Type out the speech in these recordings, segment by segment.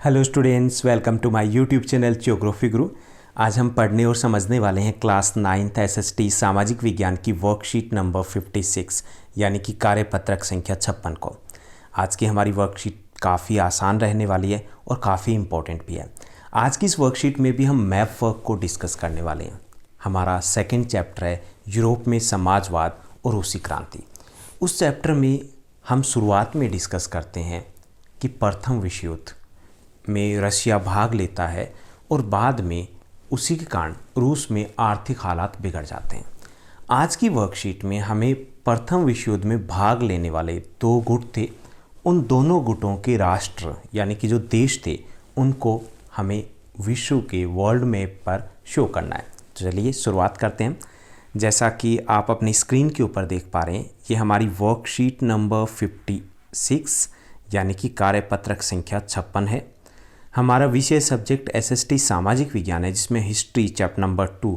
Hello students, welcome to my YouTube channel geography guru. आज हम पढ़ने और समझने वाले हैं क्लास 9th एसएसटी सामाजिक विज्ञान की वर्कशीट नंबर 56 यानी कि कार्यपत्रक संख्या 56 को। आज की हमारी वर्कशीट काफ़ी आसान रहने वाली है और काफ़ी इम्पोर्टेंट भी है। आज की इस वर्कशीट में भी हम मैप वर्क को डिस्कस करने वाले हैं। हमारा सेकेंड चैप्टर है यूरोप में समाजवाद और रूसी क्रांति। उस चैप्टर में हम शुरुआत में डिस्कस करते हैं कि प्रथम विश्व युद्ध में रशिया भाग लेता है और बाद में उसी के कारण रूस में आर्थिक हालात बिगड़ जाते हैं। आज की वर्कशीट में हमें प्रथम विश्व युद्ध में भाग लेने वाले दो गुट थे, उन दोनों गुटों के राष्ट्र यानी कि जो देश थे उनको हमें विश्व के वर्ल्ड मैप पर शो करना है। तो चलिए शुरुआत करते हैं। जैसा कि आप अपनी स्क्रीन के ऊपर देख पा रहे हैं, ये हमारी वर्कशीट नंबर 56 यानी कि कार्यपत्रक संख्या 56 है। हमारा विषय सब्जेक्ट एसएसटी सामाजिक विज्ञान है, जिसमें हिस्ट्री चैप्टर नंबर 2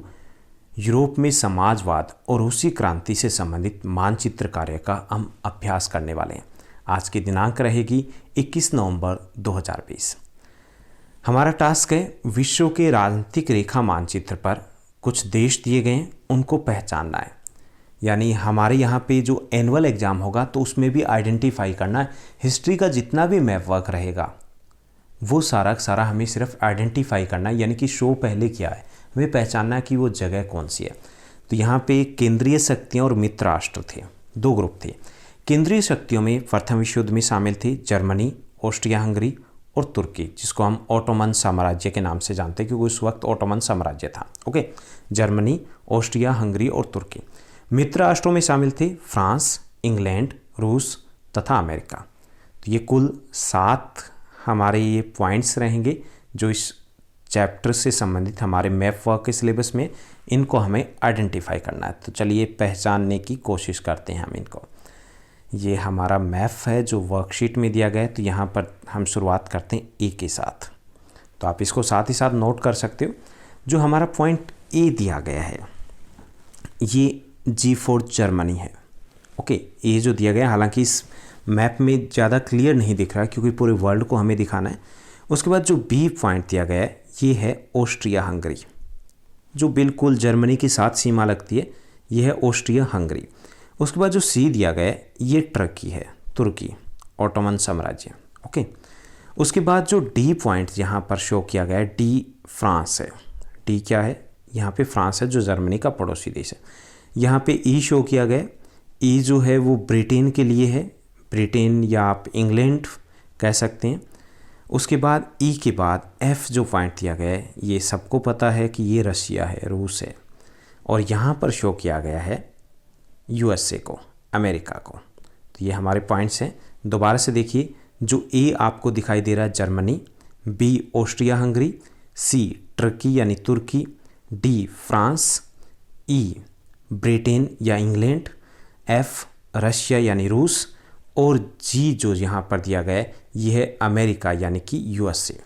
यूरोप में समाजवाद और रूसी क्रांति से संबंधित मानचित्र कार्य का हम अभ्यास करने वाले हैं। आज की दिनांक रहेगी 21 नवंबर 2020। हमारा टास्क है विश्व के राजनीतिक रेखा मानचित्र पर कुछ देश दिए गए हैं, उनको पहचानना है। यानी हमारे यहाँ पे जो एनुअल एग्जाम होगा तो उसमें भी आइडेंटिफाई करना है। हिस्ट्री का जितना भी मैप वर्क रहेगा वो सारा सारा हमें सिर्फ आइडेंटिफाई करना है, यानी कि शो पहले क्या है, हमें पहचानना है कि वो जगह कौन सी है। तो यहाँ पे केंद्रीय शक्तियाँ और मित्र राष्ट्र थे, दो ग्रुप थे। केंद्रीय शक्तियों में प्रथम विश्व युद्ध में शामिल थी जर्मनी, ऑस्ट्रिया हंगरी और तुर्की, जिसको हम ओटोमन साम्राज्य के नाम से जानते हैं क्योंकि उस वक्त ओटोमन साम्राज्य था। ओके, जर्मनी, ऑस्ट्रिया हंगरी और तुर्की। मित्र राष्ट्रों में शामिल थे फ्रांस, इंग्लैंड, रूस तथा अमेरिका। तो ये कुल 7 हमारे ये पॉइंट्स रहेंगे जो इस चैप्टर से संबंधित हमारे मैप वर्क के सिलेबस में, इनको हमें आइडेंटिफाई करना है। तो चलिए पहचानने की कोशिश करते हैं हम इनको। ये हमारा मैप है जो वर्कशीट में दिया गया है। तो यहाँ पर हम शुरुआत करते हैं ए के साथ, तो आप इसको साथ ही साथ नोट कर सकते हो। जो हमारा पॉइंट ए दिया गया है ये G4 जर्मनी है। ओके, ये जो दिया गया है, हालांकि इस मैप में ज़्यादा क्लियर नहीं दिख रहा है क्योंकि पूरे वर्ल्ड को हमें दिखाना है। उसके बाद जो बी पॉइंट दिया गया है ये है ऑस्ट्रिया हंगरी, जो बिल्कुल जर्मनी के साथ सीमा लगती है, ये है ऑस्ट्रिया हंगरी। उसके बाद जो सी दिया गया है ये टर्की है, तुर्की, ओटोमन साम्राज्य। ओके, उसके बाद जो डी पॉइंट यहाँ पर शो किया गया है, डी फ्रांस है। डी क्या है, यहाँ पे फ्रांस है जो जर्मनी का पड़ोसी देश है। यहाँ पे ई शो किया गया, ई जो है वो ब्रिटेन के लिए है, ब्रिटेन या आप इंग्लैंड कह सकते हैं। उसके बाद ई के बाद एफ जो पॉइंट दिया गया है, ये सबको पता है कि ये रशिया है, रूस है। और यहाँ पर शो किया गया है यूएसए को, अमेरिका को। तो ये हमारे पॉइंट्स हैं। दोबारा से देखिए, जो ए आपको दिखाई दे रहा है जर्मनी, बी ऑस्ट्रिया हंगरी, सी टर्की यानी तुर्की, डी फ्रांस, ई ब्रिटेन या इंग्लैंड, एफ रशिया यानी रूस, और जी जो यहाँ पर दिया गया है ये है अमेरिका यानी कि यूएसए।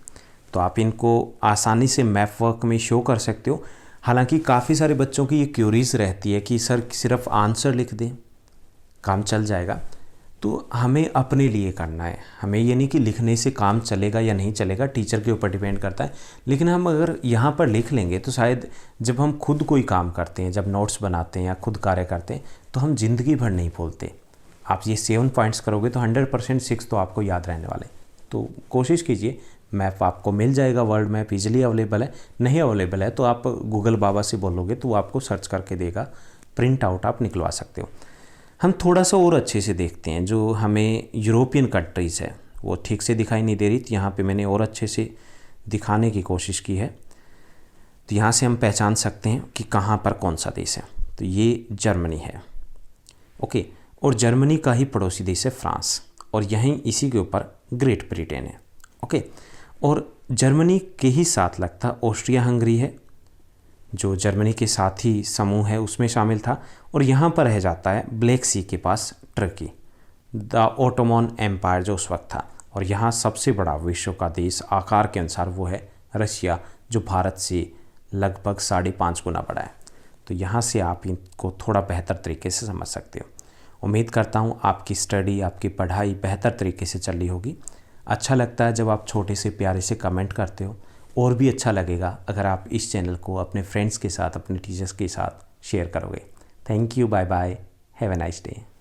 तो आप इनको आसानी से मैप वर्क में शो कर सकते हो। हालांकि काफ़ी सारे बच्चों की ये क्यूरीज रहती है कि सर सिर्फ आंसर लिख दें काम चल जाएगा। तो हमें अपने लिए करना है, हमें ये नहीं कि लिखने से काम चलेगा या नहीं चलेगा, टीचर के ऊपर डिपेंड करता है। लेकिन हम अगर यहाँ पर लिख लेंगे तो शायद जब हम खुद कोई काम करते हैं, जब नोट्स बनाते हैं या खुद कार्य करते हैं, तो हम ज़िंदगी भर नहीं भूलते। आप ये 7 पॉइंट्स करोगे तो 100% 6 तो आपको याद रहने वाले। तो कोशिश कीजिए, मैप आपको मिल जाएगा, वर्ल्ड मैप ईजिली अवेलेबल है। नहीं अवेलेबल है तो आप गूगल बाबा से बोलोगे तो वो आपको सर्च करके देगा, प्रिंट आउट आप निकलवा सकते हो। हम थोड़ा सा और अच्छे से देखते हैं। जो हमें यूरोपियन कंट्रीज़ है वो ठीक से दिखाई नहीं दे रही, तो यहाँ पे मैंने और अच्छे से दिखाने की कोशिश की है। तो यहाँ से हम पहचान सकते हैं कि कहाँ पर कौन सा देश है। तो ये जर्मनी है। ओके, और जर्मनी का ही पड़ोसी देश है फ्रांस, और यहीं इसी के ऊपर ग्रेट ब्रिटेन है। ओके, और जर्मनी के ही साथ लगता ऑस्ट्रिया हंगरी है, जो जर्मनी के साथ ही समूह है उसमें शामिल था। और यहाँ पर रह जाता है ब्लैक सी के पास टर्की, द ओटोमन एम्पायर जो उस वक्त था। और यहाँ सबसे बड़ा विश्व का देश आकार के अनुसार वो है रशिया, जो भारत से लगभग 5.5 गुना बड़ा है। तो यहाँ से आप इनको थोड़ा बेहतर तरीके से समझ सकते हो। उम्मीद करता हूँ आपकी स्टडी, आपकी पढ़ाई बेहतर तरीके से चल रही होगी। अच्छा लगता है जब आप छोटे से प्यारे से कमेंट करते हो, और भी अच्छा लगेगा अगर आप इस चैनल को अपने फ्रेंड्स के साथ, अपने टीचर्स के साथ शेयर करोगे। Thank you, bye bye, have a nice day.